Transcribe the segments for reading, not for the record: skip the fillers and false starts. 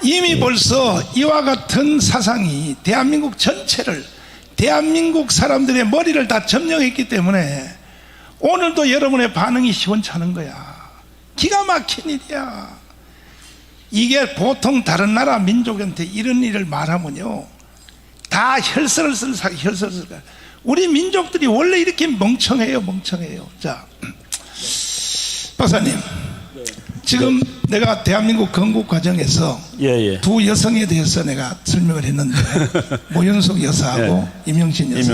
이미 벌써 이와 같은 사상이 대한민국 전체를, 대한민국 사람들의 머리를 다 점령했기 때문에 오늘도 여러분의 반응이 시원찮은 거야. 기가 막힌 일이야. 이게 보통 다른 나라 민족한테 이런 일을 말하면요 다 혈설을 가. 우리 민족들이 원래 이렇게 멍청해요. 자, 박사님, 지금 내가 대한민국 건국 과정에서 두 여성에 대해서 내가 설명을 했는데 모윤숙 여사하고 임영신 여사.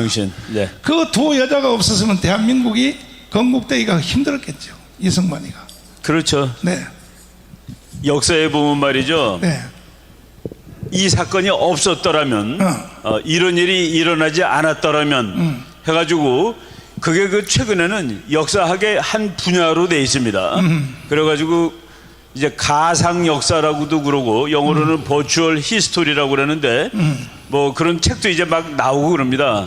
그 두 여자가 없었으면 대한민국이 건국되기가 힘들었겠죠. 이승만이가. 그렇죠. 네. 역사에 보면 말이죠. 네. 이 사건이 없었더라면, 이런 일이 일어나지 않았더라면 해가지고 그게 그 최근에는 역사학의 한 분야로 돼 있습니다. 그래가지고 이제 가상 역사라고도 그러고 영어로는 버추얼 히스토리라고 그러는데 뭐 그런 책도 이제 막 나오고 그럽니다.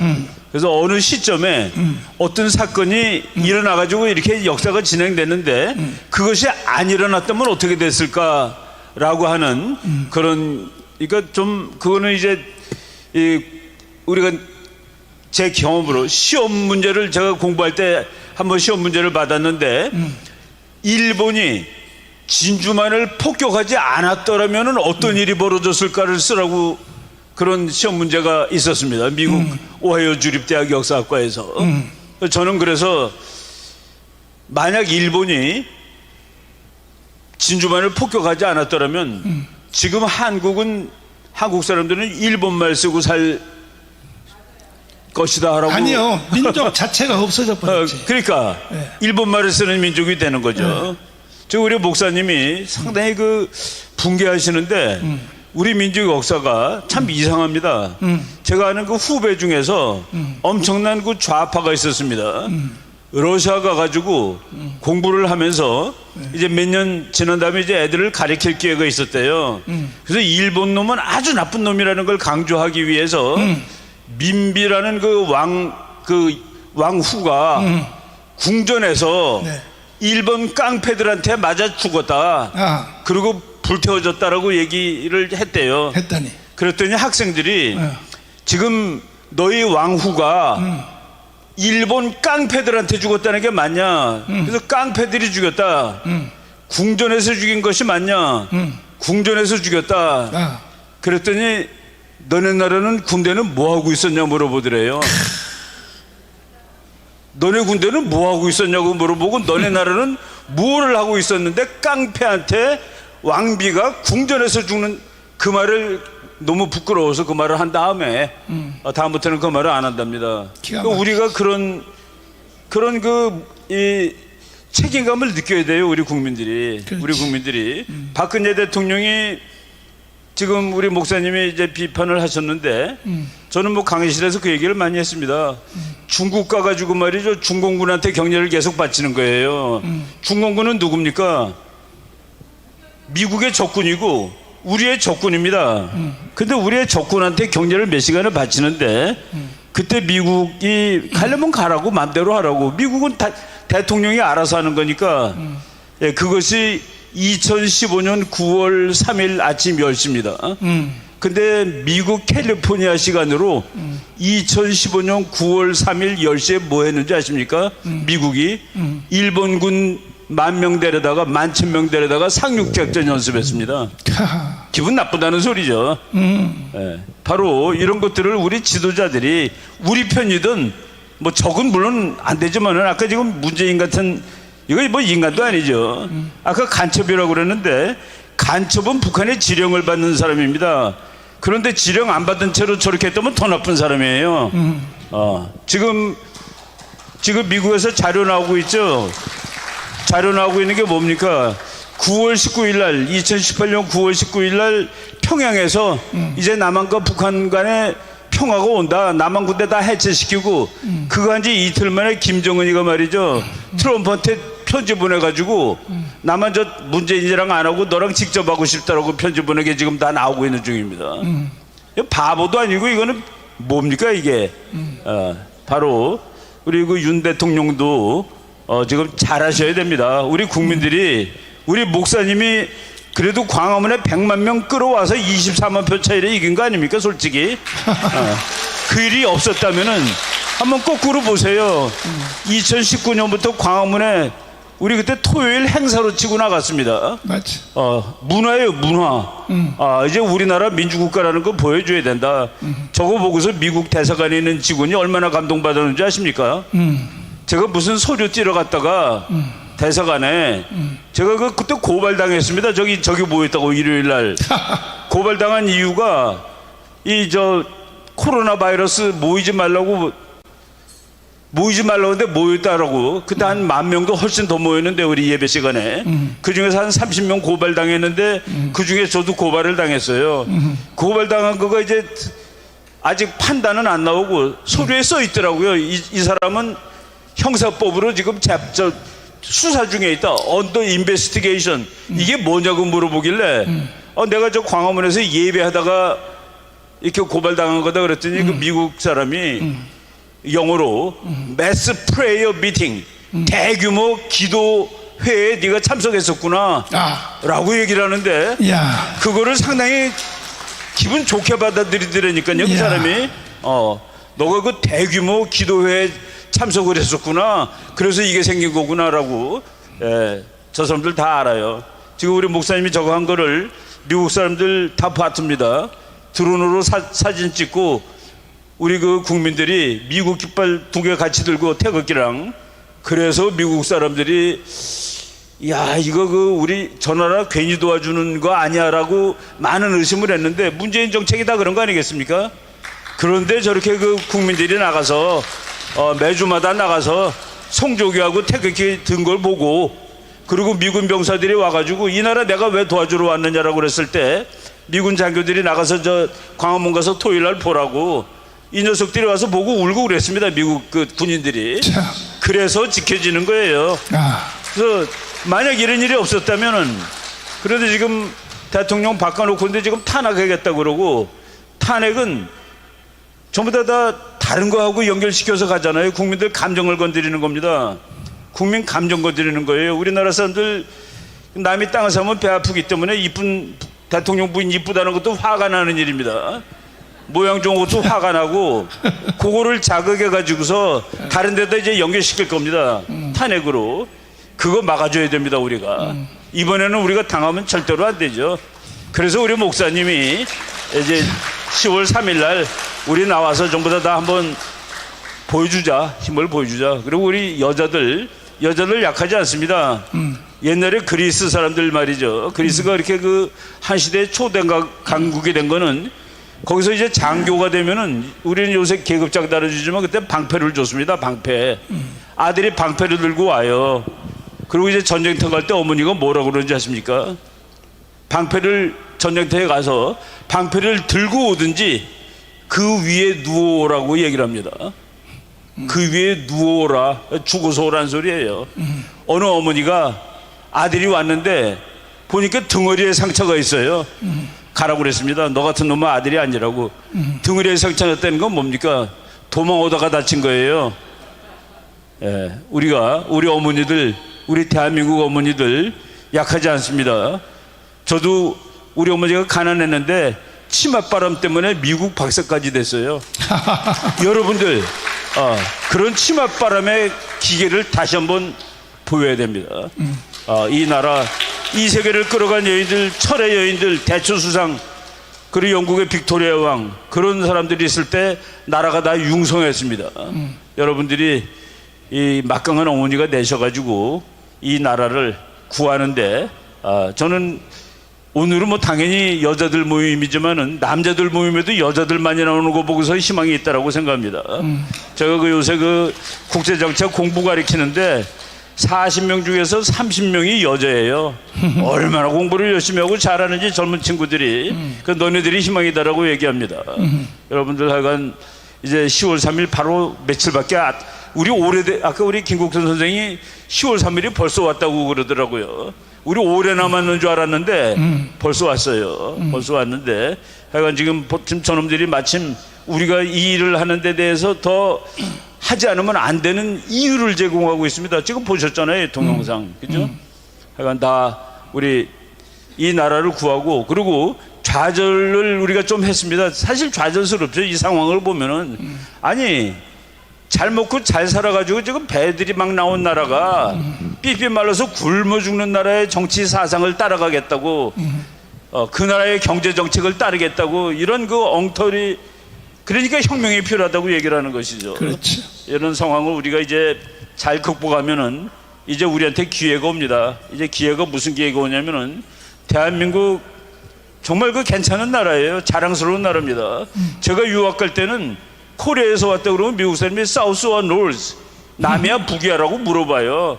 그래서 어느 시점에 어떤 사건이 일어나가지고 이렇게 역사가 진행됐는데 그것이 안 일어났다면 어떻게 됐을까라고 하는 그런, 그러니까 좀 그거는 이제 우리가 제 경험으로 시험 문제를 제가 공부할 때 한번 시험 문제를 받았는데 일본이 진주만을 폭격하지 않았더라면 어떤 일이 벌어졌을까를 쓰라고 그런 시험 문제가 있었습니다. 미국 오하이오 주립대학 역사학과에서. 저는 그래서 만약 일본이 진주만을 폭격하지 않았더라면 지금 한국 사람들은 일본말 쓰고 살 것이다 라고. 아니요, 민족 자체가 없어져 버렸지. 그러니까 네. 일본말을 쓰는 민족이 되는 거죠. 저 우리 목사님이 상당히 그 붕괴하시는데 우리 민족 역사가 참 이상합니다. 제가 아는 그 후배 중에서 엄청난 그 좌파가 있었습니다. 러시아 가가지고 공부를 하면서 이제 몇 년 지난 다음에 이제 애들을 가르칠 기회가 있었대요. 그래서 일본 놈은 아주 나쁜 놈이라는 걸 강조하기 위해서 민비라는 그 왕후가 궁전에서 네. 일본 깡패들한테 맞아 죽었다. 그리고 불태워졌다라고 얘기를 했대요. 했더니 그랬더니 학생들이 지금 너희 왕후가 일본 깡패들한테 죽었다는 게 맞냐? 그래서 깡패들이 죽였다. 궁전에서 죽인 것이 맞냐? 궁전에서 죽였다. 그랬더니 너네 나라는 군대는 뭐 하고 있었냐 물어보더래요. 너네 군대는 뭐 하고 있었냐고 물어보고 너네 나라는 뭐를 하고 있었는데 깡패한테 왕비가 궁전에서 죽는 그 말을 너무 부끄러워서 그 말을 한 다음에 다음부터는 그 말을 안 한답니다. 그러니까 우리가 그런 이 책임감을 느껴야 돼요. 우리 국민들이. 그렇지. 우리 국민들이. 박근혜 대통령이 지금 우리 목사님이 이제 비판을 하셨는데 저는 뭐 강의실에서 그 얘기를 많이 했습니다. 중국 가가지고 말이죠. 중공군한테 격려를 계속 바치는 거예요. 중공군은 누굽니까? 미국의 적군이고 우리의 적군입니다. 근데 우리의 적군한테 격려를 몇 시간을 바치는데 그때 미국이 가려면 가라고 마음대로 하라고. 미국은 대통령이 알아서 하는 거니까 예, 그것이 2015년 9월 3일 아침 10시입니다. 근데 미국 캘리포니아 시간으로 2015년 9월 3일 10시에 뭐 했는지 아십니까? 미국이 일본군 10,000명 데려다가 11,000명 데려다가 상륙작전 연습했습니다. 기분 나쁘다는 소리죠. 예, 바로 이런 것들을 우리 지도자들이 우리 편이든 뭐 적은 물론 안 되지만은 아까 지금 문재인 같은 이거 뭐 인간도 아니죠. 아까 간첩이라고 그랬는데 간첩은 북한의 지령을 받는 사람입니다. 그런데 지령 안 받은 채로 저렇게 했다면 더 나쁜 사람이에요. 지금 미국에서 자료 나오고 있죠. 자료 나오고 있는 게 뭡니까? 9월 19일 날 2018년 9월 19일 날 평양에서 이제 남한과 북한 간에 평화가 온다. 남한 군대 다 해체시키고 그거 한 지 이틀 만에 김정은이가 말이죠. 트럼프한테 편지 보내가지고 나만 저 문재인이랑 안 하고 너랑 직접 하고 싶다라고 편지 보내게 지금 다 나오고 있는 중입니다. 바보도 아니고 이거는 뭡니까 이게? 바로 우리 그 윤 대통령도 지금 잘하셔야 됩니다. 우리 국민들이 우리 목사님이 그래도 광화문에 100만 명 끌어와서 24만 표 차이로 이긴 거 아닙니까 솔직히. 그 일이 없었다면은 한번 거꾸로 보세요. 2019년부터 광화문에 우리 그때 토요일 행사로 치고 나갔습니다. 맞지. 문화예요, 문화. 이제 우리나라 민주국가라는 거 보여줘야 된다. 저거 보고서 미국 대사관에 있는 직원이 얼마나 감동받았는지 아십니까? 제가 무슨 서류 찌러 갔다가 대사관에 제가 그때 고발당했습니다. 저기 모였다고 일요일 날 고발당한 이유가 코로나 바이러스 모이지 말라고 근데 모였다라고. 그때 한 10,000명도 훨씬 더 모였는데 우리 예배 시간에 그 중에서 한 30명 고발당했는데 그 중에 저도 고발을 당했어요. 고발당한 거가 이제 아직 판단은 안 나오고 서류에 써 있더라고요. 이 사람은 형사법으로 지금 수사 중에 있다. 언더 인베스티게이션. 이게 뭐냐고 물어보길래 내가 저 광화문에서 예배하다가 이렇게 고발당한 거다 그랬더니 그 미국 사람이 영어로 매스 프레이어 미팅, 대규모 기도회에 네가 참석했었구나 라고 얘기를 하는데 그거를 상당히 기분 좋게 받아들이더라니까요. 그 사람이 너가 그 대규모 기도회에 참석을 했었구나, 그래서 이게 생긴 거구나 라고. 저 사람들 다 알아요. 지금 우리 목사님이 저거 한 거를 미국 사람들 다 봤습니다. 드론으로 사진 찍고 우리 그 국민들이 미국 깃발 2개 같이 들고 태극기랑, 그래서 미국 사람들이 야 이거 우리 저 나라 괜히 도와주는 거 아니야 라고 많은 의심을 했는데 문재인 정책이 다 그런 거 아니겠습니까? 그런데 저렇게 그 국민들이 나가서 매주마다 나가서 성조기하고 태극기 든 걸 보고, 그리고 미군 병사들이 와가지고 이 나라 내가 왜 도와주러 왔느냐라고 그랬을 때 미군 장교들이 나가서 저 광화문 가서 토요일 날 보라고 이 녀석들이 와서 보고 울고 그랬습니다. 미국 그 군인들이. 그래서 지켜지는 거예요. 그래서 만약 이런 일이 없었다면은, 그래도 지금 대통령 바꿔놓고 있는데 지금 탄핵하겠다고 그러고, 탄핵은 전부 다 다른 거하고 연결시켜서 가잖아요. 국민들 감정을 건드리는 겁니다. 국민 감정 건드리는 거예요. 우리나라 사람들 남이 땅을 사면 배 아프기 때문에 이쁜 대통령 부인 이쁘다는 것도 화가 나는 일입니다. 모양 좋은 것도 화가 나고, 그거를 자극해 가지고서 다른 데다 이제 연결시킬 겁니다. 탄핵으로. 그거 막아줘야 됩니다. 우리가 이번에는 우리가 당하면 절대로 안 되죠. 그래서 우리 목사님이 이제 10월 3일 날 우리 나와서 전부 다 한번 보여주자, 힘을 보여주자. 그리고 우리 여자들 약하지 않습니다. 옛날에 그리스 사람들 말이죠. 그리스가 이렇게 그 한 시대 초대 강국이 된 거는, 거기서 이제 장교가 되면은, 우리는 요새 계급장 다뤄주지만 그때 방패를 줬습니다. 방패. 아들이 방패를 들고 와요. 그리고 이제 전쟁터 갈 때 어머니가 뭐라고 그러는지 아십니까? 방패를 전쟁터에 가서 방패를 들고 오든지 그 위에 누워라고 얘기를 합니다. 그 위에 누워라, 죽어서 오란 소리예요. 어느 어머니가 아들이 왔는데 보니까 등허리에 상처가 있어요. 가라고 그랬습니다. 너 같은 놈은 아들이 아니라고. 등허리에 상처 났다는 건 뭡니까? 도망오다가 다친 거예요. 우리 어머니들, 우리 대한민국 어머니들 약하지 않습니다. 저도 우리 어머니가 가난했는데 치맛바람 때문에 미국 박사까지 됐어요. 여러분들 그런 치맛바람의 기계를 다시 한번 보여야 됩니다. 이 나라, 이 세계를 끌어간 여인들, 철의 여인들, 대처수상, 그리고 영국의 빅토리아 왕, 그런 사람들이 있을 때 나라가 다 융성했습니다. 여러분들이 이 막강한 어머니가 내셔가지고 이 나라를 구하는데, 저는 오늘은 뭐 당연히 여자들 모임이지만은 남자들 모임에도 여자들만이 나오는 거 보고서 희망이 있다라고 생각합니다. 제가 그 요새 그 국제정책 공부 가르치는데 40명 중에서 30명이 여자예요. 얼마나 공부를 열심히 하고 잘하는지 젊은 친구들이. 그 너네들이 희망이다라고 얘기합니다. 여러분들 하여간 이제 10월 3일 바로 며칠밖에 아까 우리 김국선 선생이 10월 3일이 벌써 왔다고 그러더라고요. 우리 오래 남았는 줄 알았는데 벌써 왔어요. 벌써 왔는데 하여간 지금 저놈들이 마침 우리가 이 일을 하는 데 대해서 더 하지 않으면 안 되는 이유를 제공하고 있습니다. 지금 보셨잖아요, 동영상. 그죠? 하여간 다 우리 이 나라를 구하고, 그리고 좌절을 우리가 좀 했습니다. 사실 좌절스럽죠. 이 상황을 보면은. 아니, 잘 먹고 잘 살아가지고 지금 배들이 막 나온 나라가 삐삐 말라서 굶어 죽는 나라의 정치 사상을 따라가겠다고, 그 나라의 경제 정책을 따르겠다고, 이런 그 엉터리, 그러니까 혁명이 필요하다고 얘기를 하는 것이죠. 그렇죠. 이런 상황을 우리가 이제 잘 극복하면은 이제 우리한테 기회가 옵니다. 이제 기회가 무슨 기회가 오냐면은, 대한민국 정말 그 괜찮은 나라예요. 자랑스러운 나라입니다. 제가 유학 갈 때는 코리아에서 왔다 그러면 미국 사람이 사우스와 노스, 남이야 북이야라고 물어봐요.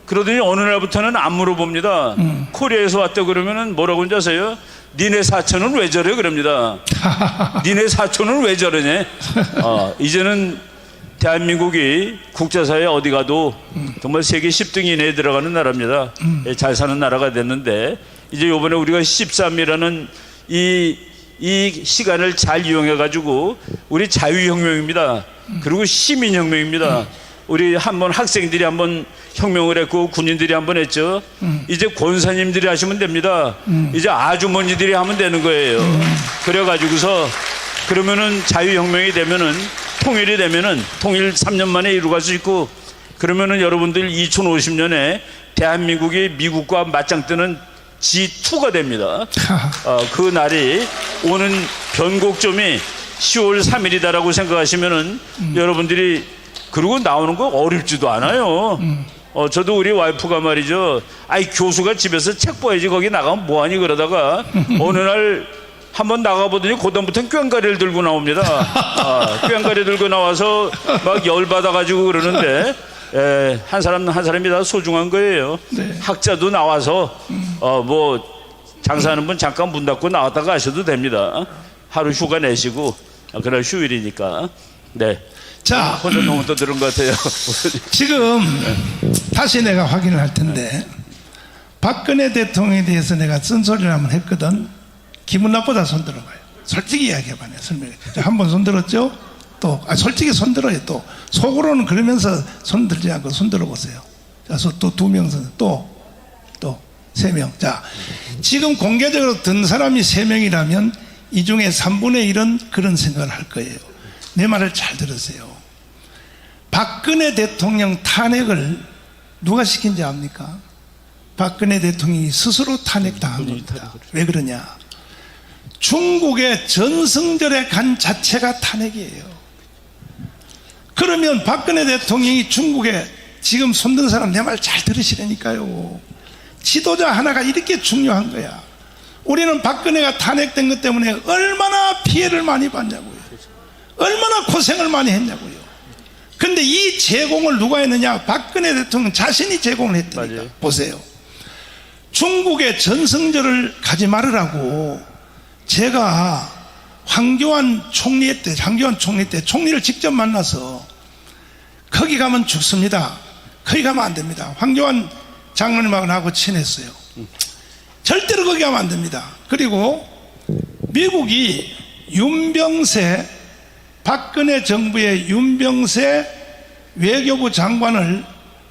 그러더니 어느 날부터는 안 물어봅니다. 코리아에서 왔다 그러면은 뭐라고 하는지 아세요? 니네 사촌은 왜 저래? 그럽니다. 니네 사촌은 왜 저러냐? 이제는 대한민국이 국제사회 어디 가도 정말 세계 10등 이내에 들어가는 나라입니다. 잘 사는 나라가 됐는데, 이제 요번에 우리가 13이라는 이 시간을 잘 이용해 가지고 우리 자유혁명입니다. 그리고 시민혁명입니다. 우리 한번 학생들이 한번 혁명을 했고 군인들이 한번 했죠. 이제 권사님들이 하시면 됩니다. 이제 아주머니들이 하면 되는 거예요. 그래 가지고서 그러면은 자유혁명이 되면은, 통일이 되면은, 통일 3년 만에 이루어갈 수 있고, 그러면은 여러분들 2050년에 대한민국이 미국과 맞짱 뜨는 G2가 됩니다. 그 날이 오는 변곡점이 10월 3일이다라고 생각하시면은 여러분들이, 그리고 나오는 거 어렵지도 않아요. 저도 우리 와이프가 말이죠. 아이, 교수가 집에서 책 봐야지 거기 나가면 뭐하니 그러다가 어느 날 한번 나가보더니 그다음부터는 꽹가리를 들고 나옵니다. 꽹가리 들고 나와서 막 열받아가지고 그러는데, 한 사람이 다 소중한 거예요. 네. 학자도 나와서 뭐 장사하는 분 잠깐 문 닫고 나왔다가 가셔도 됩니다. 하루 휴가 내시고, 그날 휴일이니까. 네. 자, 혼자 너무 또 들은 것 같아요. 지금 다시 내가 확인을 할 텐데, 박근혜 대통령에 대해서 내가 쓴소리를 한번 했거든. 기분 나쁘다 손 들어봐요. 솔직히 이야기해봐요. 설명해. 한번 손 들었죠? 또 솔직히 손 들어요. 또 속으로는 그러면서 손 들지 않고 손 들어보세요. 자, 또 2명 손, 또 3명. 자, 지금 공개적으로 든 사람이 3명이라면 이 중에 3분의 1은 그런 생각을 할 거예요. 내 말을 잘 들으세요. 박근혜 대통령 탄핵을 누가 시킨지 압니까? 박근혜 대통령이 스스로 탄핵당한 겁니다. 왜 그러냐? 중국의 전승절에 간 자체가 탄핵이에요. 그러면 박근혜 대통령이 중국에 지금 손든 사람 내 말 잘 들으시라니까요. 지도자 하나가 이렇게 중요한 거야. 우리는 박근혜가 탄핵된 것 때문에 얼마나 피해를 많이 봤냐고요. 얼마나 고생을 많이 했냐고요. 근데 이 제공을 누가 했느냐? 박근혜 대통령 자신이 제공을 했다니까. 맞아요. 보세요. 중국의 전승절을 가지 말으라고 제가 황교안 총리 때 총리를 직접 만나서, 거기 가면 죽습니다. 거기 가면 안 됩니다. 황교안 장로님하고 나하고 친했어요. 절대로 거기 가면 안 됩니다. 그리고 미국이 윤병세, 박근혜 정부의 윤병세 외교부 장관을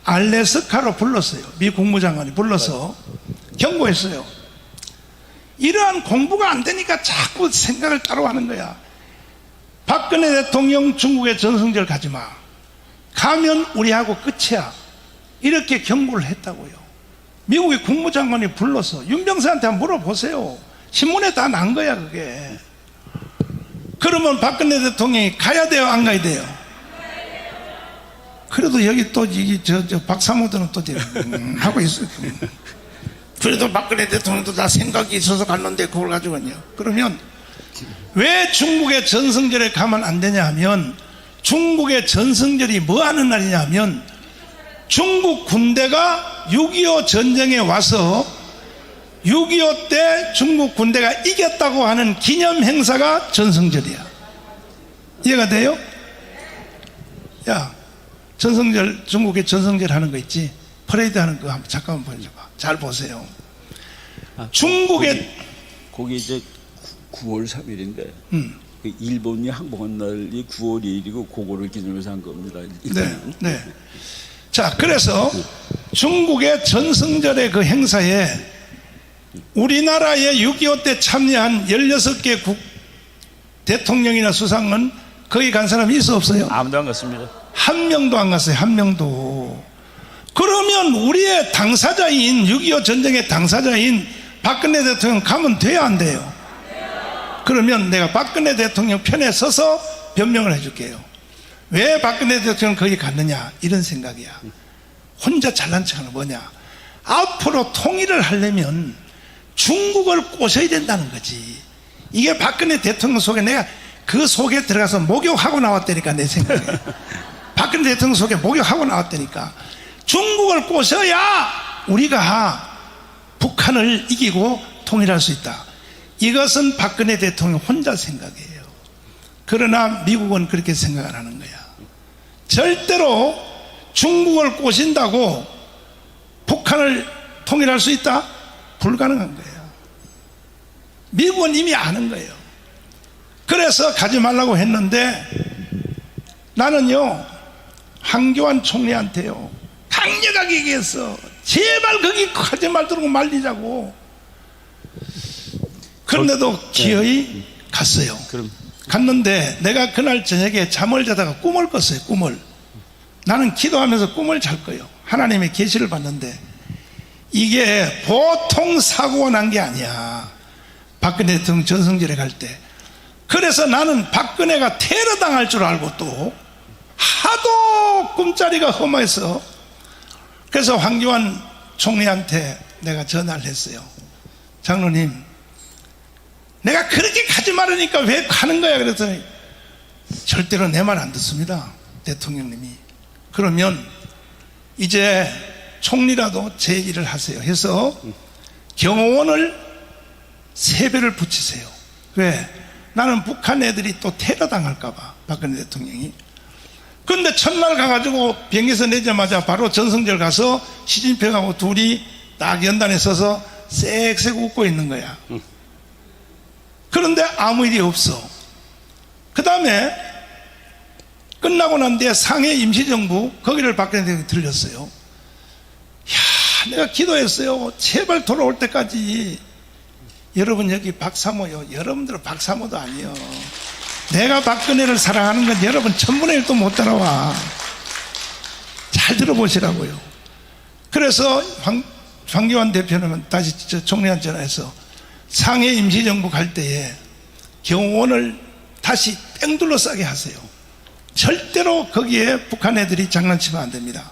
알래스카로 불렀어요. 미 국무장관이 불러서 경고했어요. 이러한 공부가 안 되니까 자꾸 생각을 따로 하는 거야. 박근혜 대통령 중국의 전승절 가지 마. 가면 우리하고 끝이야. 이렇게 경고를 했다고요. 미국의 국무장관이 불러서 윤병세한테 한번 물어보세요. 신문에 다 난 거야 그게. 그러면 박근혜 대통령이 가야 돼요, 안 가야 돼요? 그래도 여기 또 저 박사모들은 또 하고 있어요. 그래도 박근혜 대통령도 다 생각이 있어서 갔는데 그걸 가지고요. 그러면 왜 중국의 전승절에 가면 안 되냐 하면, 중국의 전승절이 뭐 하는 날이냐 하면, 중국 군대가 6.25 전쟁에 와서 6.25 때 중국 군대가 이겼다고 하는 기념 행사가 전승절이야. 이해가 돼요? 야, 전승절, 중국의 전승절 하는 거 있지? 퍼레이드 하는 거 한번 잠깐만 보여줘봐. 잘 보세요. 중국의 거기 이제 9월 3일인데 그 일본이 항복한 날이 9월 2일이고 그거를 기념해서 한 겁니다. 네. 자, 그래서 중국의 전승절의 그 행사에 우리나라에 6.25 때 참여한 16개 대통령이나 수상은 거기 간 사람이 있어 없어요? 아무도 안 갔습니다. 한 명도 안 갔어요. 한 명도. 그러면 우리의 당사자인 6.25 전쟁의 당사자인 박근혜 대통령 가면 돼야 안 돼요? 그러면 내가 박근혜 대통령 편에 서서 변명을 해줄게요. 왜 박근혜 대통령 거기 갔느냐 이런 생각이야. 혼자 잘난 척하는 뭐냐, 앞으로 통일을 하려면 중국을 꼬셔야 된다는 거지. 이게 박근혜 대통령 속에 내가 그 속에 들어가서 목욕하고 나왔다니까. 내 생각에 박근혜 대통령 속에 목욕하고 나왔다니까. 중국을 꼬셔야 우리가 북한을 이기고 통일할 수 있다. 이것은 박근혜 대통령 혼자 생각이에요. 그러나 미국은 그렇게 생각 안 하는 거야. 절대로 중국을 꼬신다고 북한을 통일할 수 있다? 불가능한 거예요. 미국은 이미 아는 거예요. 그래서 가지 말라고 했는데 나는요, 황교안 총리한테요 강력하게 얘기했어. 제발 거기 가지 말도록 말리자고. 그런데도 기어이 갔어요. 그럼 갔는데 내가 그날 저녁에 잠을 자다가 꿈을 꿨어요. 꿈을. 나는 기도하면서 꿈을 잘 거예요. 하나님의 계시를 봤는데 이게 보통 사고가 난 게 아니야. 박근혜 대통령 전성절에 갈 때. 그래서 나는 박근혜가 테러 당할 줄 알고 또 하도 꿈자리가 험해서, 그래서 황교안 총리한테 내가 전화를 했어요. 장로님, 내가 그렇게 가지 말으니까 왜 가는 거야? 그랬더니 절대로 내 말 안 듣습니다, 대통령님이. 그러면 이제 총리라도 제 일을 하세요 해서 경호원을 3배를 붙이세요. 왜? 나는 북한 애들이 또 테러 당할까봐, 박근혜 대통령이. 근데 첫날 가가지고 비행기에서 내자마자 바로 전성절 가서 시진핑하고 둘이 딱 연단에 서서 쌕쌕 웃고 있는 거야. 그런데 아무 일이 없어. 그 다음에 끝나고 난 뒤에 상해 임시정부 거기를 박근혜 대통령이 들렸어요. 야, 내가 기도했어요. 제발 돌아올 때까지. 여러분 여기 박사모요. 여러분들은 박사모도 아니요. 내가 박근혜를 사랑하는 건 여러분 1000분의 1도 못 따라와. 잘 들어보시라고요. 그래서 황교안 대표는 다시 총리한테 전화해서 상해 임시정부 갈 때에 경호원을 다시 뺑 둘러싸게 하세요. 절대로 거기에 북한 애들이 장난치면 안 됩니다.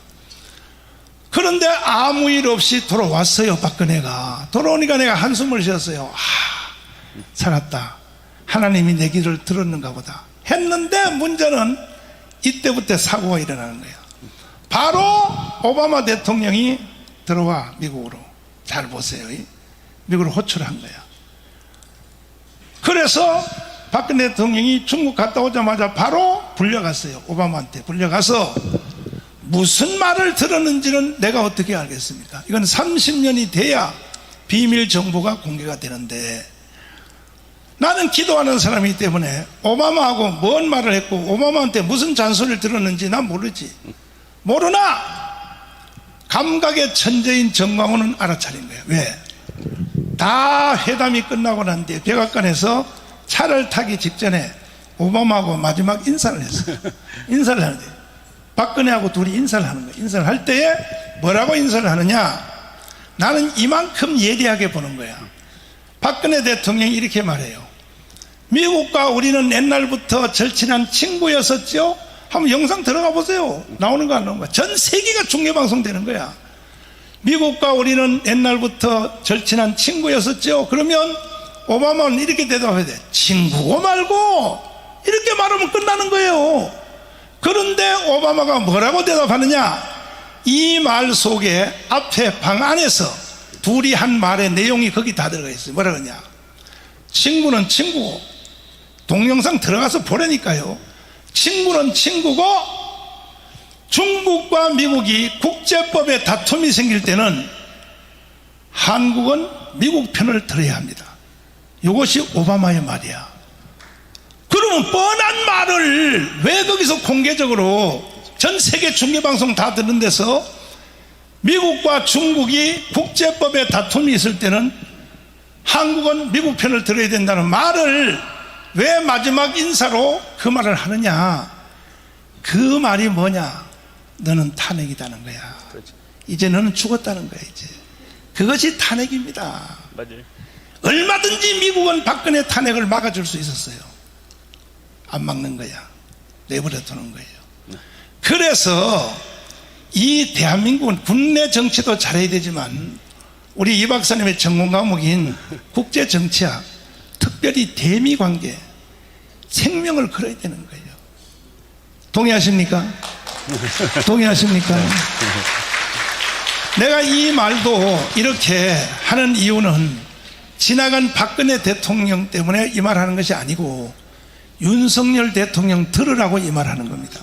그런데 아무 일 없이 돌아왔어요. 박근혜가 돌아오니까 내가 한숨을 쉬었어요. 살았다. 하나님이 내 길을 들었는가 보다 했는데, 문제는 이때부터 사고가 일어나는 거야. 바로 오바마 대통령이 들어와 미국으로. 잘 보세요. 미국으로 호출한 거야. 그래서 박근혜 대통령이 중국 갔다 오자마자 바로 불려갔어요. 오바마한테 불려가서 무슨 말을 들었는지는 내가 어떻게 알겠습니까? 이건 30년이 돼야 비밀 정보가 공개가 되는데, 나는 기도하는 사람이기 때문에 오바마하고 뭔 말을 했고 오바마한테 무슨 잔소리를 들었는지 난 모르지. 모르나 감각의 천재인 정광훈은 알아차린 거예요. 왜? 다 회담이 끝나고 난 뒤에 백악관에서 차를 타기 직전에 오바마하고 마지막 인사를 했어요. 인사를 하는데 박근혜하고 둘이 인사를 하는 거예요. 인사를 할 때에 뭐라고 인사를 하느냐, 나는 이만큼 예리하게 보는 거야. 박근혜 대통령이 이렇게 말해요. 미국과 우리는 옛날부터 절친한 친구였었죠. 한번 영상 들어가 보세요. 나오는 거 안 나오는 거야. 전 세계가 중계방송 되는 거야. 미국과 우리는 옛날부터 절친한 친구였었죠. 그러면 오바마는 이렇게 대답해야 돼. 친구고 말고, 이렇게 말하면 끝나는 거예요. 그런데 오바마가 뭐라고 대답하느냐, 이 말 속에 앞에 방 안에서 둘이 한 말의 내용이 거기 다 들어가 있어요. 뭐라 그러냐, 친구는 친구고, 동영상 들어가서 보라니까요. 친구는 친구고, 중국과 미국이 국제법에 다툼이 생길 때는 한국은 미국 편을 들어야 합니다. 이것이 오바마의 말이야. 그러면 뻔한 말을 왜 거기서 공개적으로 전 세계 중계방송 다 듣는 데서 미국과 중국이 국제법에 다툼이 있을 때는 한국은 미국 편을 들어야 된다는 말을 왜 마지막 인사로 그 말을 하느냐? 그 말이 뭐냐? 너는 탄핵이다는 거야. 그렇죠. 이제 너는 죽었다는 거야. 이제 그것이 탄핵입니다. 맞아요. 얼마든지 미국은 박근혜 탄핵을 막아줄 수 있었어요. 안 막는 거야. 내버려 두는 거예요. 그래서 이 대한민국은 국내 정치도 잘해야 되지만 우리 이 박사님의 전공 과목인 국제정치학, 특별히 대미관계, 생명을 걸어야 되는 거예요. 동의하십니까? 동의하십니까? 내가 이 말도 이렇게 하는 이유는 지나간 박근혜 대통령 때문에 이 말하는 것이 아니고 윤석열 대통령 들으라고 이 말하는 겁니다.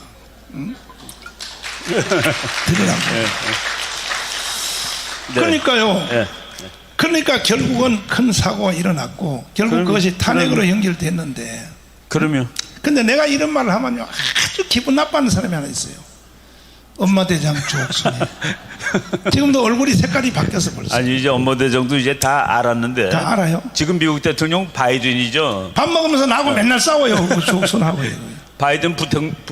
응? 들으라고. 그러니까요. 그러니까 결국은 큰 사고가 일어났고 결국 그것이 탄핵으로 연결됐는데, 그러면 근데 내가 이런 말을 하면요 아주 기분 나빠하는 사람이 하나 있어요. 엄마 대장 주옥순이. 지금도 얼굴이 색깔이 바뀌어서 벌써. 아니 이제 업무대정도 이제 다 알았는데. 다 알아요? 지금 미국 대통령 바이든이죠. 밥 먹으면서 나하고 맨날 싸워요. 그 주옥순하고요. 바이든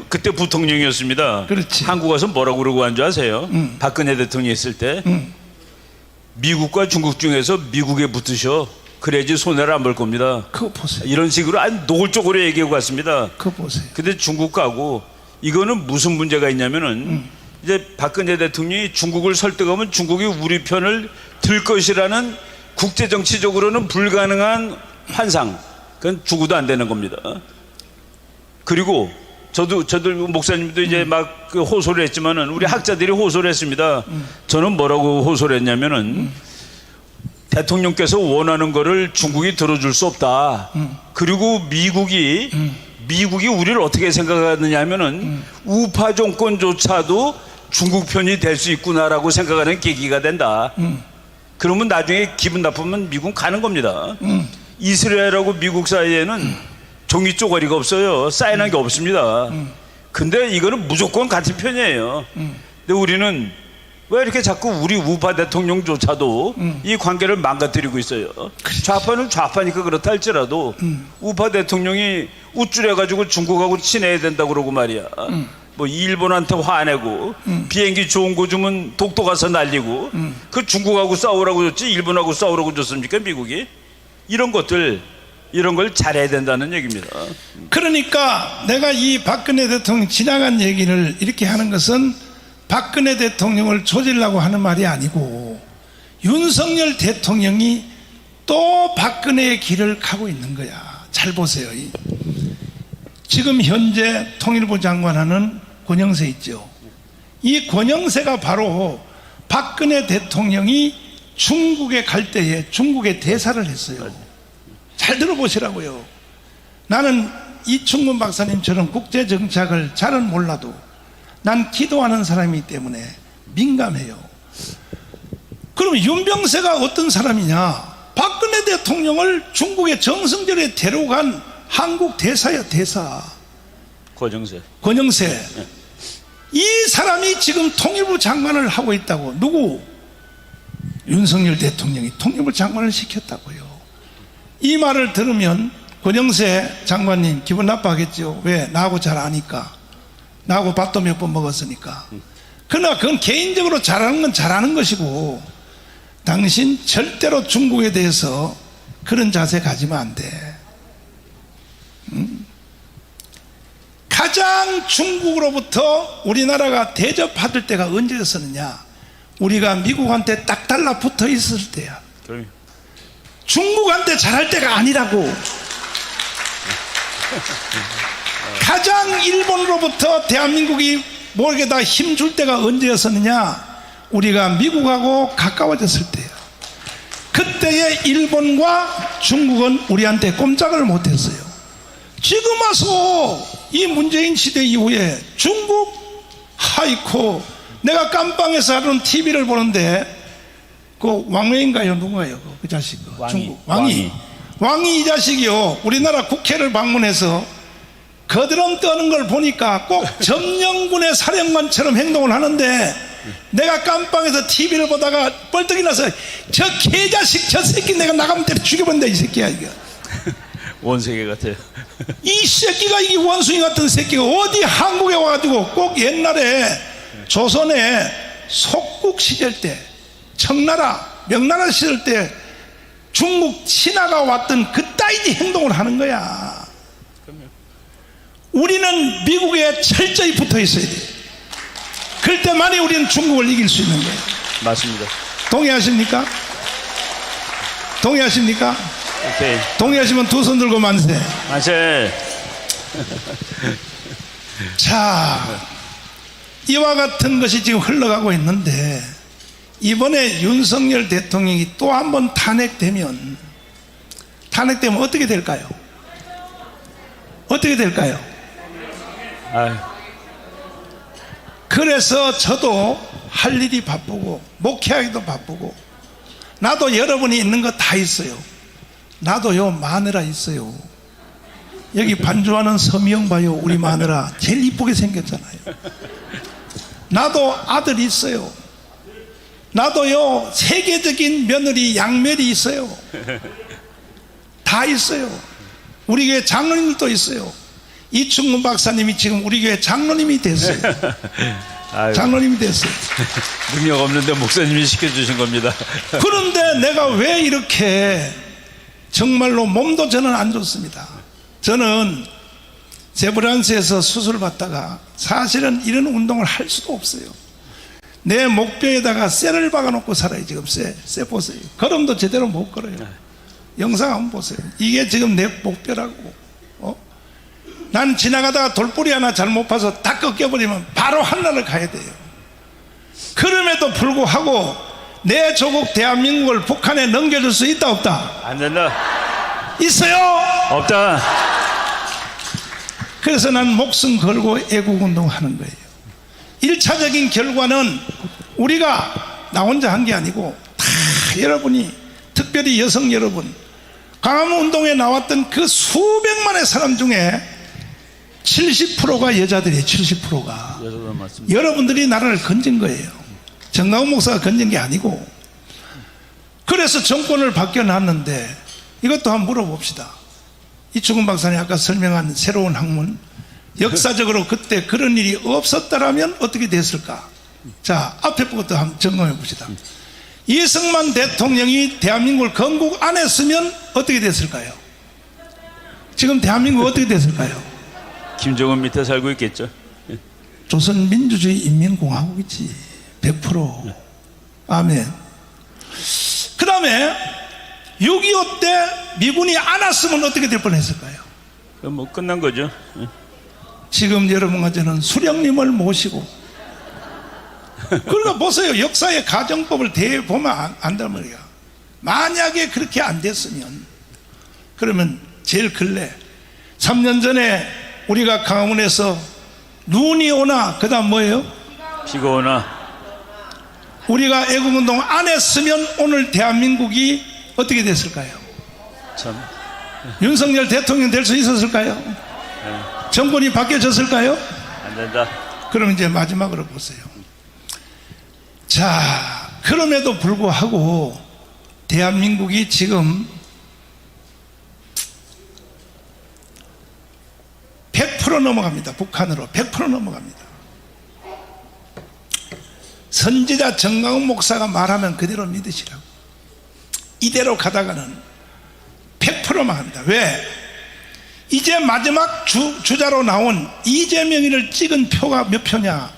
그때 부통령이었습니다. 그렇지. 한국 와서 뭐라고 그러고 한 줄 아세요? 박근혜 대통령이 있을 때 미국과 중국 중에서 미국에 붙으셔. 그래야지 손해를 안 볼 겁니다. 그거 보세요. 이런 식으로 아주 노골적으로 얘기하고 갔습니다. 그거 보세요. 근데 중국 가고 이거는 무슨 문제가 있냐면은 이제 박근혜 대통령이 중국을 설득하면 중국이 우리 편을 들 것이라는 국제정치적으로는 불가능한 환상. 그건 죽어도 안 되는 겁니다. 그리고 저들 목사님도 이제 막 그 호소를 했지만은 우리 학자들이 호소를 했습니다. 저는 뭐라고 호소를 했냐면은 대통령께서 원하는 거를 중국이 들어줄 수 없다. 그리고 미국이 우리를 어떻게 생각하느냐 하면은 우파 정권조차도 중국 편이 될 수 있구나라고 생각하는 계기가 된다. 그러면 나중에 기분 나쁘면 미국 가는 겁니다. 이스라엘하고 미국 사이에는 종이 쪼가리가 없어요. 사인한 게 없습니다. 근데 이거는 무조건 같은 편이에요. 근데 우리는 왜 이렇게 자꾸 우리 우파 대통령조차도 이 관계를 망가뜨리고 있어요. 좌파는 좌파니까 그렇다 할지라도 우파 대통령이 우쭐해가지고 중국하고 친해야 된다고 그러고 말이야. 뭐 일본한테 화내고 비행기 좋은 거 주면 독도 가서 날리고 그 중국하고 싸우라고 줬지 일본하고 싸우라고 줬습니까 미국이? 이런 걸 잘해야 된다는 얘기입니다. 그러니까 내가 이 박근혜 대통령 지나간 얘기를 이렇게 하는 것은 박근혜 대통령을 조지려고 하는 말이 아니고 윤석열 대통령이 또 박근혜의 길을 가고 있는 거야. 잘 보세요. 지금 현재 통일부 장관하는 권영세 있죠. 이 권영세가 바로 박근혜 대통령이 중국에 갈 때에 중국에 대사를 했어요. 잘 들어보시라고요. 나는 이충문 박사님처럼 국제정치학을 잘은 몰라도 난 기도하는 사람이기 때문에 민감해요. 그럼 윤병세가 어떤 사람이냐? 박근혜 대통령을 중국의 정성절에 데려간 한국 대사야, 대사. 권영세. 이 사람이 지금 통일부 장관을 하고 있다고. 누구? 윤석열 대통령이 통일부 장관을 시켰다고요. 이 말을 들으면 권영세 장관님 기분 나빠하겠죠. 왜? 나하고 잘 아니까. 나하고 밥도 몇 번 먹었으니까. 그러나 그건 개인적으로 잘하는 건 잘하는 것이고 당신 절대로 중국에 대해서 그런 자세 가지면 안 돼. 가장 중국으로부터 우리나라가 대접받을 때가 언제였었느냐? 우리가 미국한테 딱 달라붙어 있을 때야. 중국한테 잘할 때가 아니라고. 가장 일본으로부터 대한민국이 모르게다 힘줄 때가 언제였었느냐? 우리가 미국하고 가까워졌을 때야. 그때의 일본과 중국은 우리한테 꼼짝을 못했어요. 지금 와서 이 문재인 시대 이후에 중국, 하이코, 내가 깜빵에서 하는 TV를 보는데 그 왕웨인가요? 누구예요? 그 자식. 중국 왕이 이 자식이요. 우리나라 국회를 방문해서 거드름 떠는 걸 보니까 꼭 점령군의 사령관처럼 행동을 하는데 내가 깜빵에서 TV를 보다가 뻘떡이 나서 저 개자식 저 새끼 내가 나가면 때려 죽여본다 이 새끼야 이거. 원세계 같아요. 이 새끼가 이 원숭이 같은 새끼가 어디 한국에 와가지고 꼭 옛날에 조선의 속국 시절 때 청나라 명나라 시절 때 중국 신하가 왔던 그따위 행동을 하는 거야. 우리는 미국에 철저히 붙어 있어야 돼. 그럴 때만이 우리는 중국을 이길 수 있는 거예요. 맞습니다. 동의하십니까? 동의하십니까? 오케이. 동의하시면 두 손 들고 만세. 만세. 자, 이와 같은 것이 지금 흘러가고 있는데 이번에 윤석열 대통령이 또 한 번 탄핵되면 어떻게 될까요? 어떻게 될까요? 아유. 그래서 저도 할 일이 바쁘고 목회하기도 바쁘고 나도 여러분이 있는 거 다 있어요. 나도요 마누라 있어요. 여기 반주하는 서미영 봐요. 우리 마누라 제일 이쁘게 생겼잖아요. 나도 아들 있어요. 나도요 세계적인 며느리 양멜이 있어요. 다 있어요. 우리 교회 장로님도 있어요. 이충근 박사님이 지금 우리 교회 장로님이 됐어요. 아유. 장로님이 됐어요. 능력 없는데 목사님이 시켜주신 겁니다. 그런데 내가 왜 이렇게 정말로 몸도 저는 안 좋습니다. 저는 세브란스에서 수술을 받다가 사실은 이런 운동을 할 수도 없어요. 내 목뼈에다가 쇠를 박아놓고 살아요. 지금 쇠 보세요. 걸음도 제대로 못 걸어요. 영상 한번 보세요. 이게 지금 내 목뼈라고. 난 지나가다가 돌뿌리 하나 잘못 봐서 다 꺾여버리면 바로 한나라를 가야 돼요. 그럼에도 불구하고 내 조국 대한민국을 북한에 넘겨줄 수 있다 없다? 안 된다. 있어요. 없다. 그래서 난 목숨 걸고 애국운동하는 거예요. 1차적인 결과는 우리가 나 혼자 한 게 아니고 다 여러분이, 특별히 여성 여러분, 광화문운동에 나왔던 그 수백만의 사람 중에 70%가 여자들이에요. 70%가 여자도 맞습니다. 여러분들이 나라를 건진 거예요. 정강훈 목사가 건진 게 아니고. 그래서 정권을 바뀌어놨는데 이것도 한번 물어봅시다. 이충근 박사님 아까 설명한 새로운 학문, 역사적으로 그때 그런 일이 없었다라면 어떻게 됐을까? 자, 앞에 것도 한번 점검해 봅시다. 이승만 대통령이 대한민국을 건국 안 했으면 어떻게 됐을까요? 지금 대한민국 어떻게 됐을까요? 김정은 밑에 살고 있겠죠. 조선민주주의 인민공화국이지. 100%. 아멘. 그 다음에 6.25 때 미군이 안 왔으면 어떻게 될 뻔했을까요? 그럼 뭐 끝난 거죠. 지금 여러분과 저는 수령님을 모시고, 그러니까 보세요. 역사의 가정법을 대보면 안단 말이야. 만약에 그렇게 안 됐으면, 그러면 제일 근래 3년 전에 우리가 강화문에서 눈이 오나 그 다음 뭐예요? 비가 오나. 우리가 애국운동 안 했으면 오늘 대한민국이 어떻게 됐을까요? 참. 윤석열 대통령 될 수 있었을까요? 정권이 바뀌어졌을까요? 안 된다. 그럼 이제 마지막으로 보세요. 자, 그럼에도 불구하고 대한민국이 지금 100% 넘어갑니다. 북한으로 100% 넘어갑니다. 선지자 정강훈 목사가 말하면 그대로 믿으시라고. 이대로 가다가는 100%만 합니다. 왜? 이제 마지막 주자로 나온 이재명이를 찍은 표가 몇 표냐?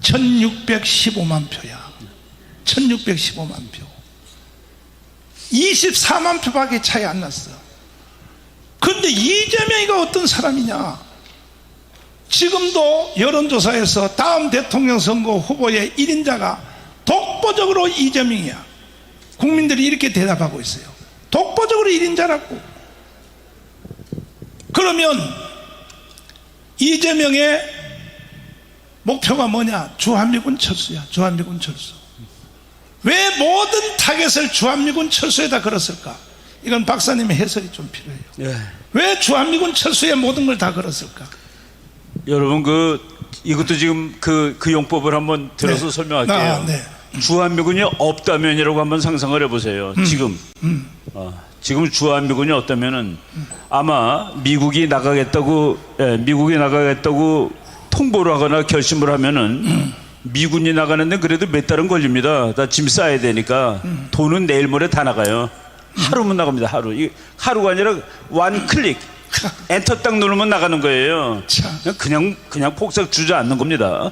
1615만 표야. 1615만 표. 24만 표밖에 차이 안 났어. 그런데 이재명이가 어떤 사람이냐? 지금도 여론조사에서 다음 대통령 선거 후보의 1인자가 독보적으로 이재명이야. 국민들이 이렇게 대답하고 있어요. 독보적으로 1인자라고. 그러면 이재명의 목표가 뭐냐? 주한미군 철수야. 주한미군 철수. 왜 모든 타겟을 주한미군 철수에다 걸었을까? 이건 박사님의 해설이 좀 필요해요. 예. 왜 주한미군 철수에 모든 걸 다 걸었을까? 여러분 그 이것도 지금 그 용법을 한번 들어서 네. 설명할게요. 네. 주한미군이 없다면이라고 한번 상상을 해보세요. 지금 주한미군이 없다면은 아마 미국이 나가겠다고 통보를 하거나 결심을 하면은 미군이 나가는데 그래도 몇 달은 걸립니다. 다 짐 싸야 되니까 돈은 내일 모레 다 나가요. 하루면 나갑니다. 하루가 아니라 원 클릭 엔터 딱 누르면 나가는 거예요. 그냥 폭삭 주저앉는 겁니다.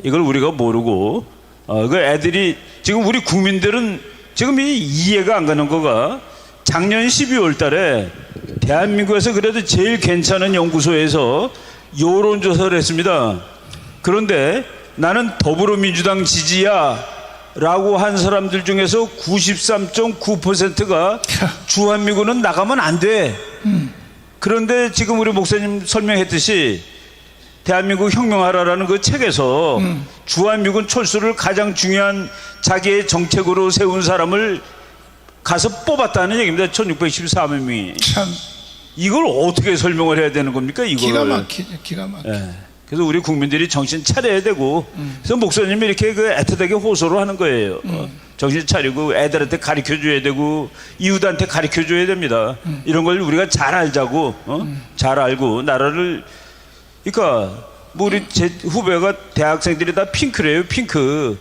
이걸 우리가 모르고 그 애들이 지금 우리 국민들은 지금 이해가 안 가는 거가 작년 12월 달에 대한민국에서 그래도 제일 괜찮은 연구소에서 여론조사를 했습니다. 그런데 나는 더불어민주당 지지야 라고 한 사람들 중에서 93.9%가 주한미군은 나가면 안 돼. 그런데 지금 우리 목사님 설명했듯이 대한민국 혁명하라라는 그 책에서 주한미군 철수를 가장 중요한 자기의 정책으로 세운 사람을 가서 뽑았다는 얘기입니다. 1614명이. 참 이걸 어떻게 설명을 해야 되는 겁니까? 이걸. 기가 막히죠. 기가 막혀. 예. 그래서 우리 국민들이 정신 차려야 되고 그래서 목사님이 이렇게 그 애틋하게 호소를 하는 거예요. 정신 차리고 애들한테 가르쳐줘야 되고 이웃한테 가르쳐줘야 됩니다. 이런 걸 우리가 잘 알자고 잘 알고 나라를 그러니까 뭐 우리 제 후배가 대학생들이 다 핑크래요. 핑크.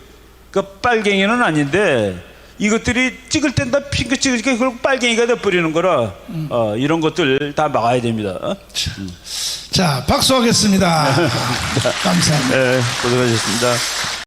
그러니까 빨갱이는 아닌데 이것들이 찍을 땐 다 핑크 찍으니까 그걸 빨갱이가 돼버리는 거라 이런 것들 다 막아야 됩니다. 자, 박수하겠습니다. 감사합니다. 네, 고생하셨습니다.